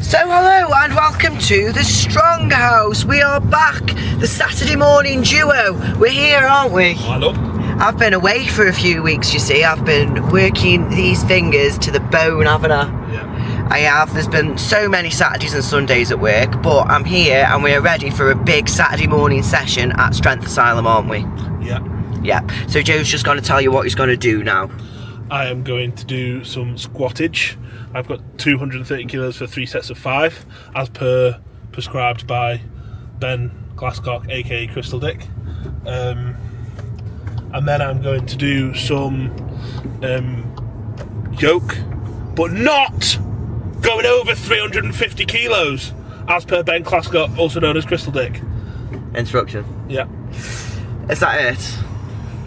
So hello and welcome to the Strong House. We are back, the Saturday morning duo. We're here, aren't we? Hello. I've been away for a few weeks, you see. I've been working these fingers to the bone, haven't I? Yeah. I have. There's been so many Saturdays and Sundays at work, but I'm here and we're ready for a big Saturday morning session at Strength Asylum, aren't we? Yeah. Yeah. So Joe's just going to tell you what he's going to do now. I am going to do some squattage. I've got 230 kilos for 3 sets of 5, as per prescribed by Ben Glasscock, aka Crystal Dick. And then I'm going to do some yoke, but not going over 350 kilos, as per Ben Glasscock, also known as Crystal Dick. Instruction. Yeah. Is that it?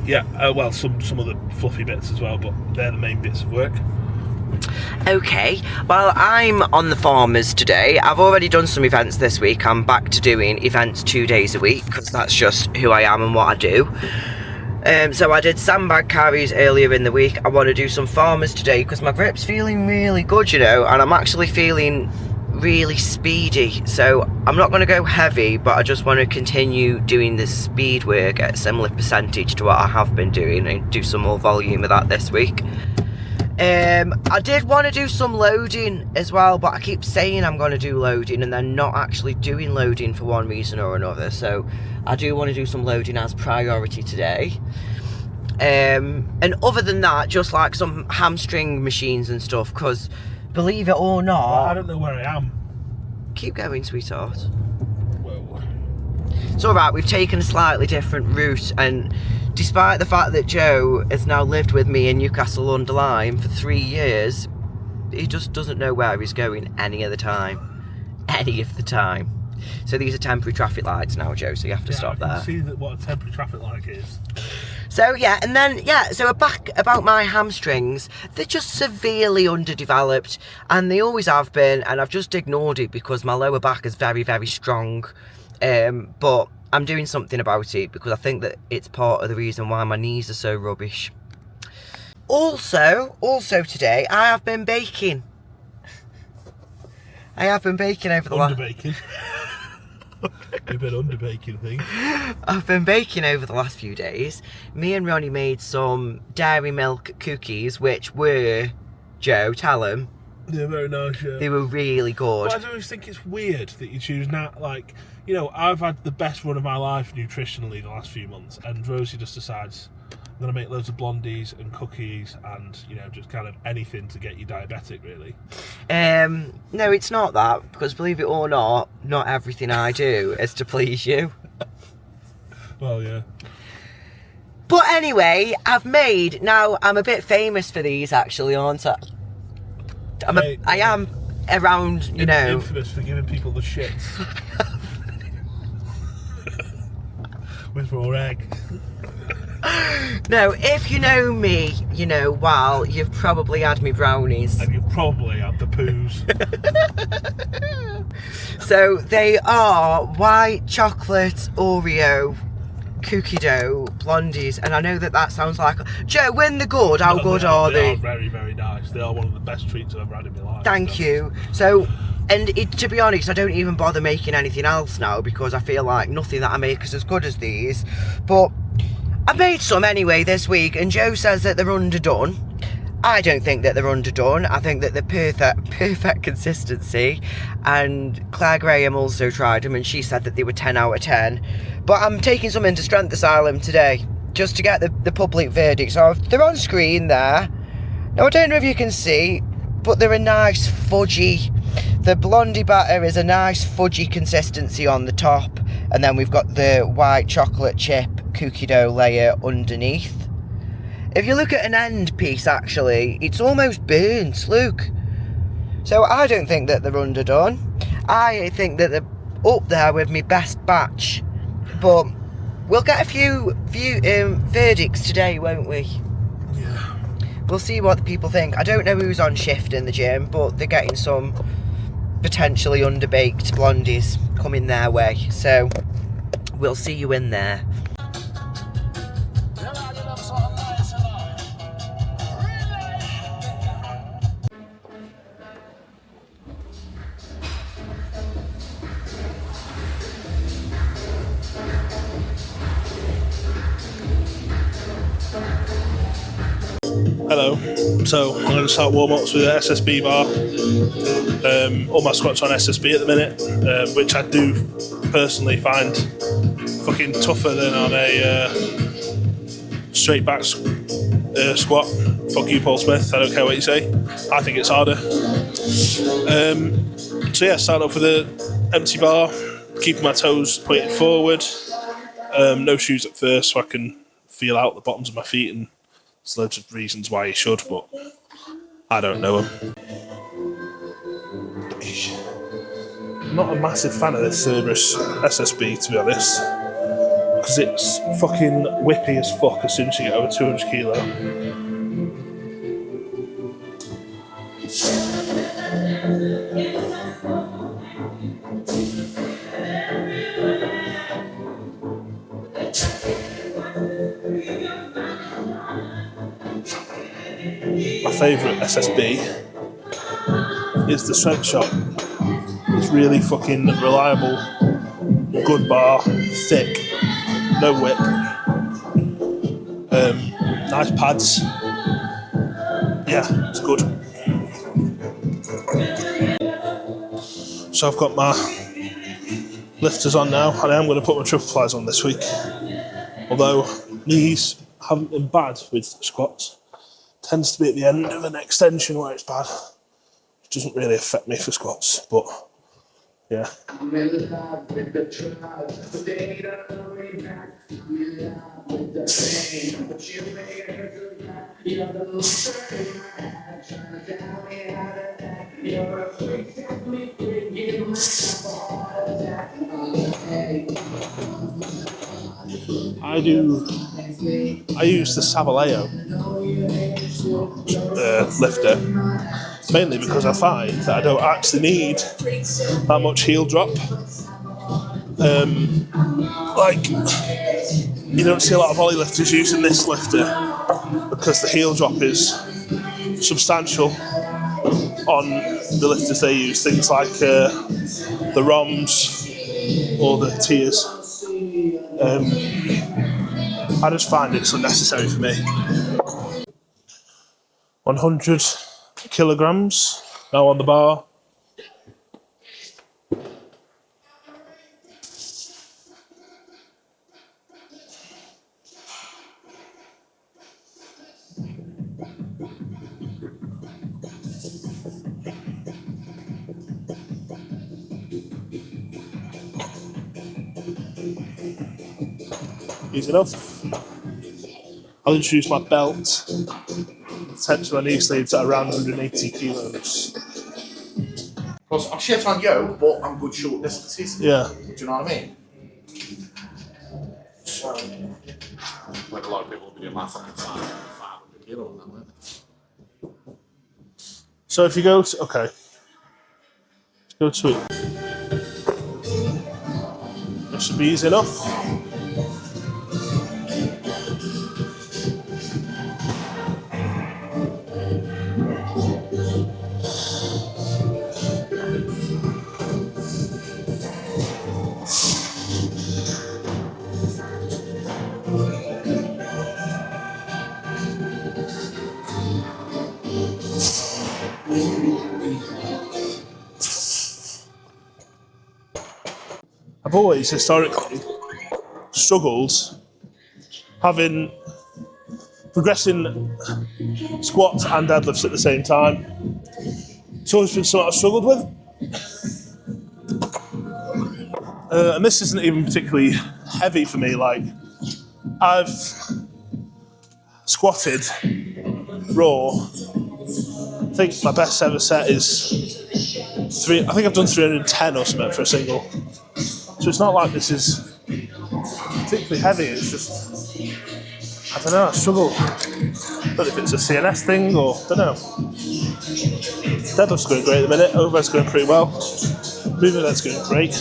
Yeah, well, some other fluffy bits as well, but they're the main bits of work. Okay, well, I'm on the farmers today. I've already done some events this week. I'm back to doing events 2 days a week because that's just who I am and what I do. So I did sandbag carries earlier in the week. I want to do some farmers today because my grip's feeling really good, you know, and I'm actually feeling really speedy. So I'm not going to go heavy, but I just want to continue doing the speed work at a similar percentage to what I have been doing and do some more volume of that this week. I did want to do some loading as well, but I keep saying I'm going to do loading and then not actually doing loading for one reason or another. So I do want to do some loading as priority today. And other than that, just like some hamstring machines and stuff, because believe it or not... Well, I don't know where I am. Keep going, sweetheart. Whoa. It's alright, we've taken a slightly different route, and despite the fact that Joe has now lived with me in Newcastle-under-Lyme for 3 years, he just doesn't know where he's going any of the time. Any of the time. So these are temporary traffic lights now, Joe, so you have to stop there. I can see that what a temporary traffic light is. So yeah, and then, yeah, so back about my hamstrings, they're just severely underdeveloped, and they always have been, and I've just ignored it because my lower back is very, very strong, but I'm doing something about it because I think that it's part of the reason why my knees are so rubbish. Also today, I have been baking. I have been baking over the last... Underbaking. You've been underbaking things. I've been baking over the last few days. Me and Ronnie made some dairy milk cookies, which were, Joe, tell them. They're very nice, yeah. They were really good. Well, I always think it's weird that you choose now, like, you know, I've had the best run of my life nutritionally the last few months, and Rosie just decides, I'm going to make loads of blondies and cookies and, you know, just kind of anything to get you diabetic, really. No, it's not that, because believe it or not everything I do is to please you. Well, yeah. But anyway, I've made, now I'm a bit famous for these actually, aren't I? I am around, you know. Infamous for giving people the shits. With raw egg. No, if you know me, you know, well, you've probably had me brownies. And you've probably had the poos. So they are white chocolate Oreo cookie dough blondies, and I know that sounds like... Joe, when they're good, how good are they? They are very, very nice. They are one of the best treats I've ever had in my life. Thank you. So, and to be honest, I don't even bother making anything else now because I feel like nothing that I make is as good as these. But I made some anyway this week, and Joe says that they're underdone. I don't think that they're underdone. I think that they're perfect consistency. And Claire Graham also tried them, and she said that they were 10 out of 10. But I'm taking some into Strength Asylum today, just to get the public verdict. So they're on screen there. Now, I don't know if you can see, but they're a nice fudgy. The blondie batter is a nice fudgy consistency on the top. And then we've got the white chocolate chip cookie dough layer underneath. If you look at an end piece, actually, it's almost burnt, look. So I don't think that they're underdone. I think that they're up there with my best batch. But we'll get a few verdicts today, won't we? Yeah. We'll see what the people think. I don't know who's on shift in the gym, but they're getting some potentially underbaked blondies coming their way. So we'll see you in there. Hello. So I'm going to start warm-ups with an SSB bar. All my squats on SSB at the minute, which I do personally find fucking tougher than on a straight back squat. Fuck you, Paul Smith. I don't care what you say. I think it's harder. So yeah, start off with an empty bar, keeping my toes pointed forward. No shoes at first, so I can feel out the bottoms of my feet, and there's loads of reasons why you should, but I don't know them. I'm not a massive fan of this Cerberus SSB, to be honest, because it's fucking whippy as fuck as soon as you get over 200 kilo. My favourite SSB is the Strength Shot. It's really fucking reliable, good bar, thick, no whip, nice pads. Yeah, it's good. So I've got my lifters on now, and I am going to put my triple flies on this week. Although knees haven't been bad with squats. Tends to be at the end of an extension where it's bad. It doesn't really affect me for squats, but yeah. I use the Savaleo lifter mainly because I find that I don't actually need that much heel drop. Like, you don't see a lot of ollie lifters using this lifter because the heel drop is substantial on the lifters they use, things like the ROMs or the tiers. I just find it's unnecessary for me. 100 kilograms now on the bar. Easy enough. I'll introduce my belt. Tension on knee sleeves at around 180 kilos. Because I'm shit on you, but I'm good short distances. Yeah. Do you know what I mean? So, like a lot of people will be doing my fucking 500 kilo on that, won't they? So if you go to, okay. Let's go to it. That should be easy enough. I've always historically struggled progressing squats and deadlifts at the same time. It's always been something I've struggled with. And this isn't even particularly heavy for me. Like, I've squatted raw. I think my best ever set is I think I've done 310 or something for a single. So it's not like this is particularly heavy, it's just, I don't know, I struggle. I don't know if it's a CNS thing or, I don't know. Deadlift's going great at the minute, overhead's going pretty well. Movement head's going great.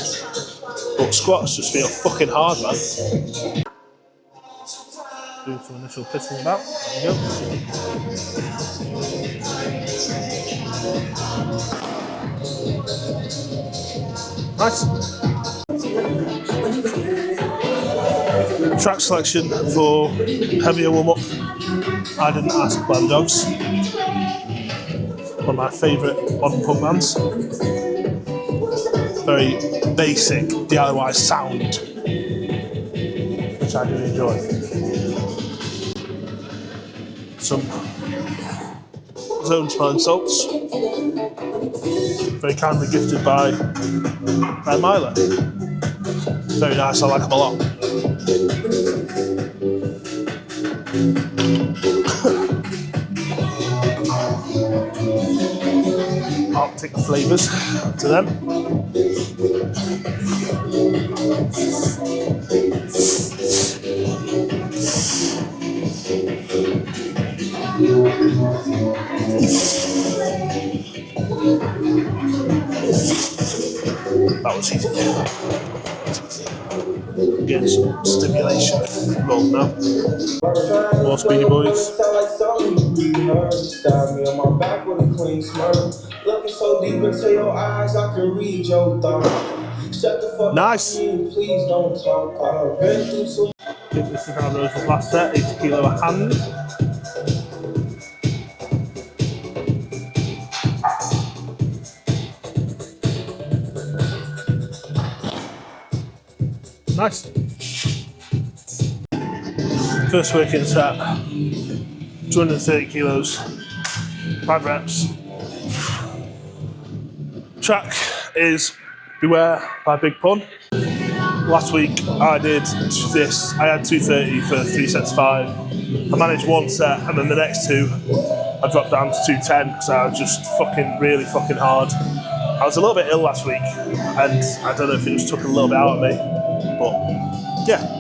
But squats just feel fucking hard, man. Do some initial pissing about, there we go. Nice. Track selection for heavier warm-up. I Didn't Ask by the Dogs. One of my favourite modern punk bands. Very basic DIY sound, which I do enjoy. Some zone smelling salts, very kindly gifted by Myla. Very nice, I like them a lot. Arctic flavours to them. That was easy. Get some stimulation rolled now. More Speedy Boys. Looking so deep into your eyes, I can read your thoughts. Shut the fuck Nice. up, please don't talk. I've been through so I think this is how Rosie's last set, 80 kilo a hand. Nice. First working set, 230 kilos, 5 reps. Track is Beware by Big Pun. Last week I did this, I had 230 for 3 sets 5. I managed 1 set and then the next 2 I dropped down to 210 because I was just really fucking hard. I was a little bit ill last week and I don't know if it just took a little bit out of me, but yeah.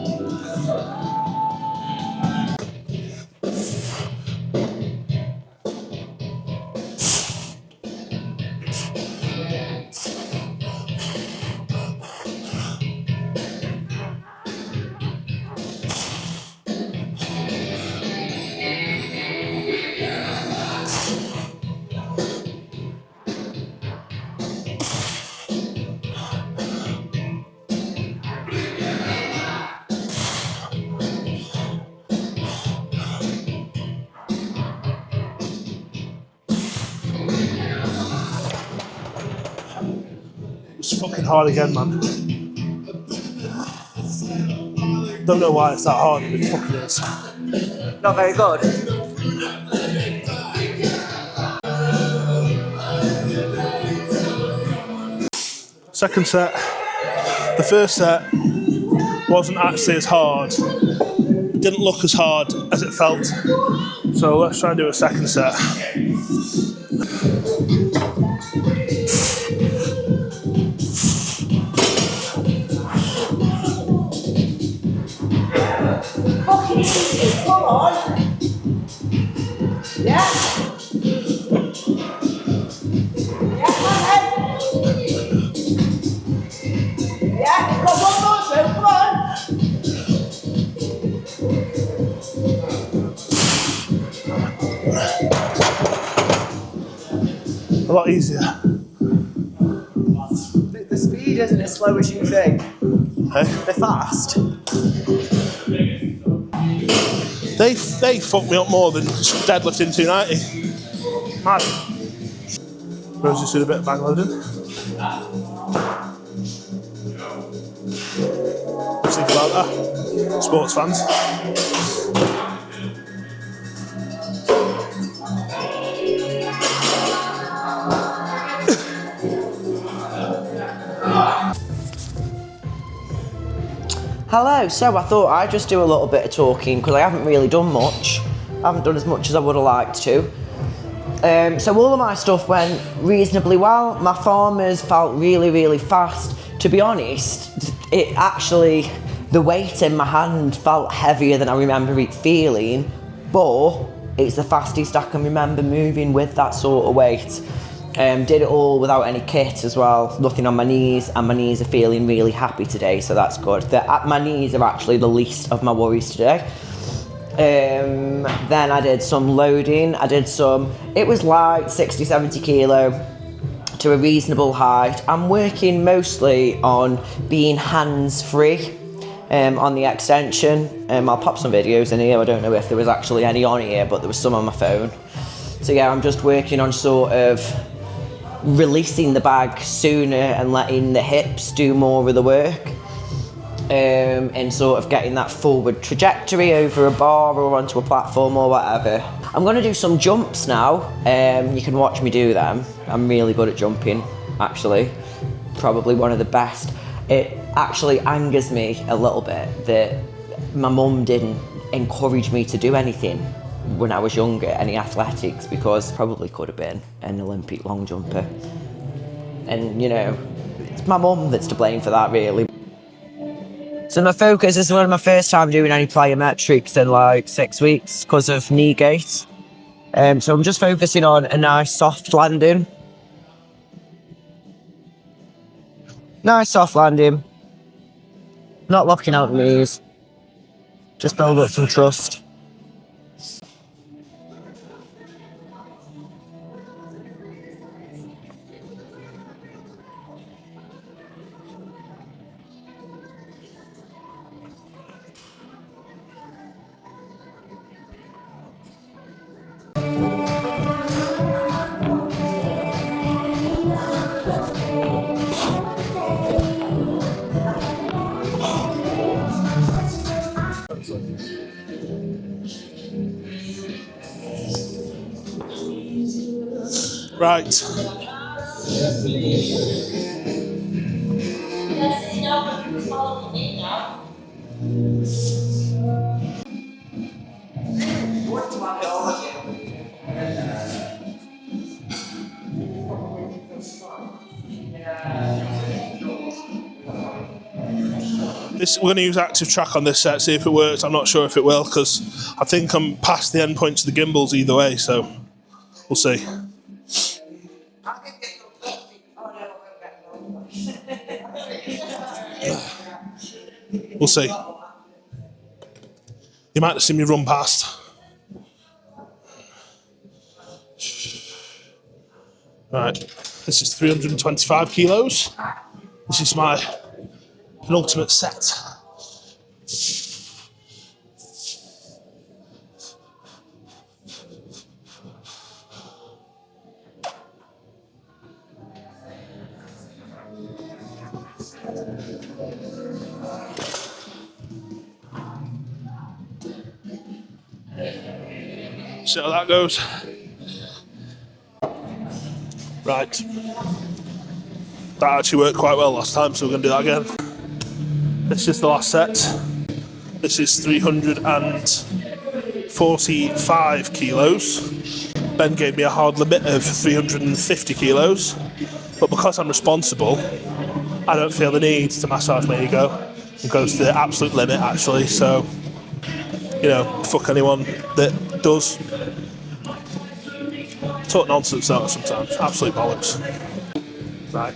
It's fucking hard again, man. Don't know why it's that hard, but it fucking is. Not very good. Second set. The first set wasn't actually as hard. It didn't look as hard as it felt. So let's try and do a second set. Fucking easy, come on. Yeah. Yeah, come on then. Yeah, you've got one more show, come on. A lot easier. The speed isn't as slow as you think. Hey? They're fast. They fucked me up more than deadlifting 290. Mad. Rosie's doing a bit of bag loading. What do you think about that? Sports fans. Hello, so I thought I'd just do a little bit of talking because I haven't really done much. I haven't done as much as I would have liked to. So all of my stuff went reasonably well. My farmers felt really fast. To be honest, it actually, the weight in my hand felt heavier than I remember it feeling, but it's the fastest I can remember moving with that sort of weight. Did it all without any kit as well, nothing on my knees, and my knees are feeling really happy today, so that's good. My knees are actually the least of my worries today. Then I did some loading, it was light, 60-70 kilo to a reasonable height. I'm working mostly on being hands-free. on the extension. I'll pop some videos in here. I don't know if there was actually any on here, but there was some on my phone. So yeah, I'm just working on sort of releasing the bag sooner and letting the hips do more of the work. And sort of getting that forward trajectory over a bar or onto a platform or whatever. I'm going to do some jumps now. You can watch me do them. I'm really good at jumping, actually. Probably one of the best. It actually angers me a little bit that my mum didn't encourage me to do anything when I was younger, any athletics, because probably could have been an Olympic long jumper. And, you know, it's my mum that's to blame for that, really. So my focus is one of my first time doing any plyometrics in like 6 weeks because of knee gait. So I'm just focusing on a nice soft landing. Nice soft landing. Not locking out the knees. Just build up some trust. Right. We're going to use active track on this set, see if it works. I'm not sure if it will, because I think I'm past the end points of the gimbals either way, so we'll see. We'll see. You might have seen me run past. Right, this is 325 kilos. This is my penultimate set. See how that goes. Right. That actually worked quite well last time, so we're going to do that again. This is the last set. This is 345 kilos. Ben gave me a hard limit of 350 kilos, but because I'm responsible, I don't feel the need to massage my ego. It goes to the absolute limit, actually, so, you know, fuck anyone that does. Talk nonsense though sometimes, absolute bollocks. Right.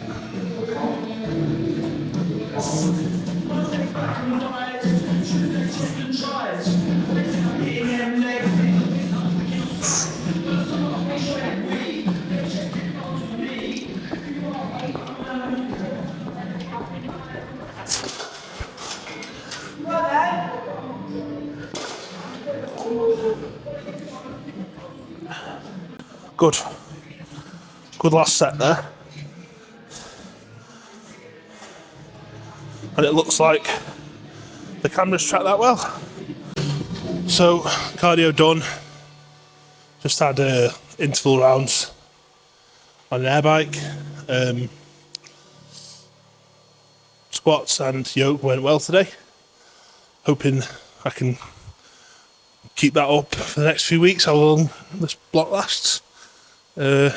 Good. Good last set there. And it looks like the camera's tracked that well. So, cardio done. Just had interval rounds on an air bike. Squats and yoke went well today. Hoping I can keep that up for the next few weeks, how long this block lasts. But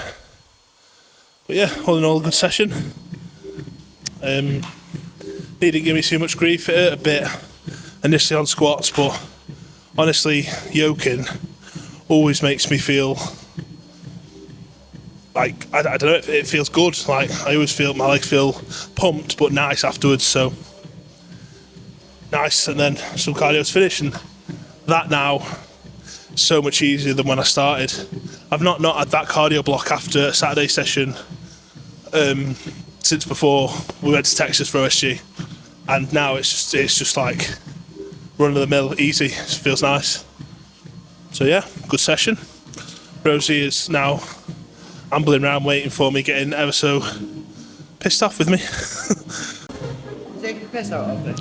yeah, all in all, a good session. He didn't give me too much grief a bit initially on squats, but honestly, yoking always makes me feel like, I don't know, it feels good. Like, I always feel my legs feel pumped but nice afterwards, so nice. And then some cardio's finished, and that now so much easier than when I started. I've not had that cardio block after a Saturday session since before we went to Texas for OSG. and now it's just like run of the mill, easy. It feels nice. So yeah, good session. Rosie is now ambling around waiting for me, getting ever so pissed off with me. Taking the piss out of me.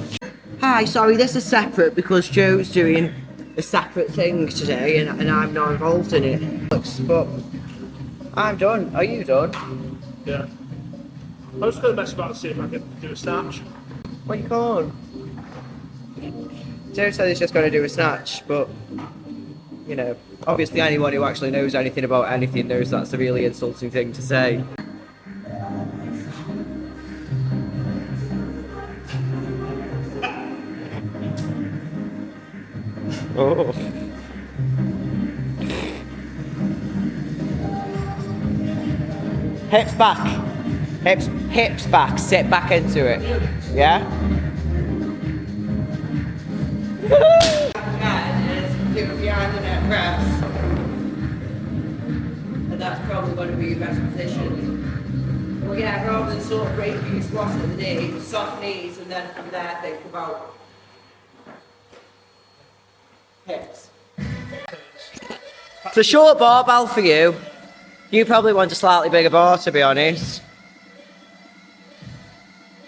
Hi, sorry, this is separate because Joe's doing a separate thing today and I'm not involved in it. But I'm done. Are you done? Yeah. I'm just going to mess about and see if I can do a snatch. Well, you can't. Joe said he's just going to do a snatch, but, you know, obviously anyone who actually knows anything about anything knows that's a really insulting thing to say. Oh. Hips back. Hips back. Sit back into it. Yeah? Do it behind the neck press. And that's probably going to be your best position. Well, yeah, rather than sort of breaking your squat at the knee, soft knees, and then from there think about hips. It's a short barbell for you. You probably want a slightly bigger bar, to be honest.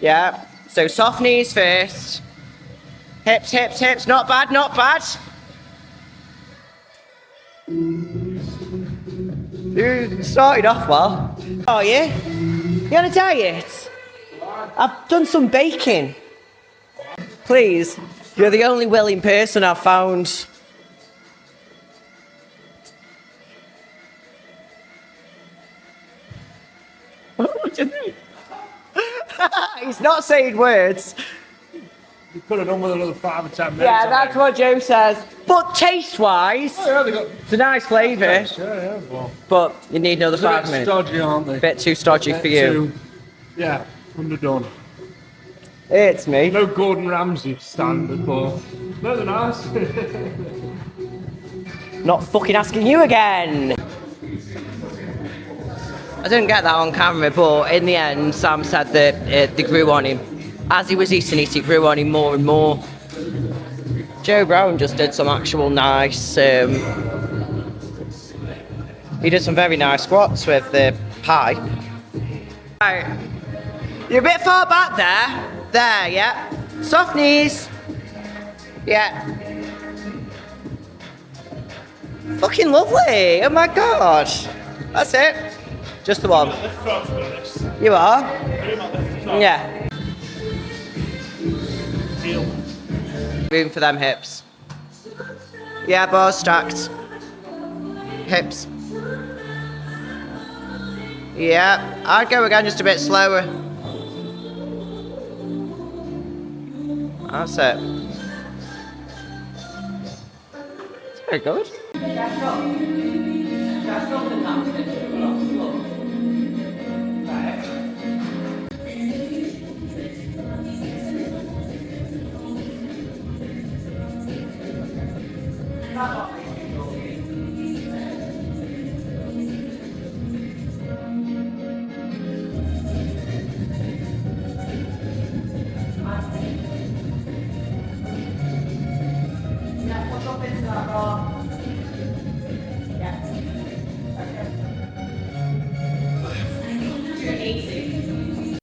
Yeah. So soft knees first. Hips, hips, hips. Not bad, not bad. You started off well. Are you? You on a diet? I've done some baking. Please, you're the only willing person I've found. What do you think? He's not saying words. You could have done with another 5 or 10 minutes. Yeah, that's what Joe says. But taste-wise, it's a nice flavour. Well, But you need another 5 minutes. Stodgy, aren't they? Bit too stodgy for you. Yeah, underdone. It's me. No Gordon Ramsay standard, but no, they're nice. Not fucking asking you again. I didn't get that on camera, but in the end, Sam said that they grew on him. As he was eating it, it grew on him more and more. Joe Brown just did some actual nice... he did some very nice squats with the pie. Right. You're a bit far back there. There, yeah. Soft knees. Yeah. Fucking lovely. Oh my god. That's it. Just the one. You are? Yeah. Room for them hips. Yeah, bars stacked. Hips. Yeah, I'd go again just a bit slower. That's it. It's very good. That's not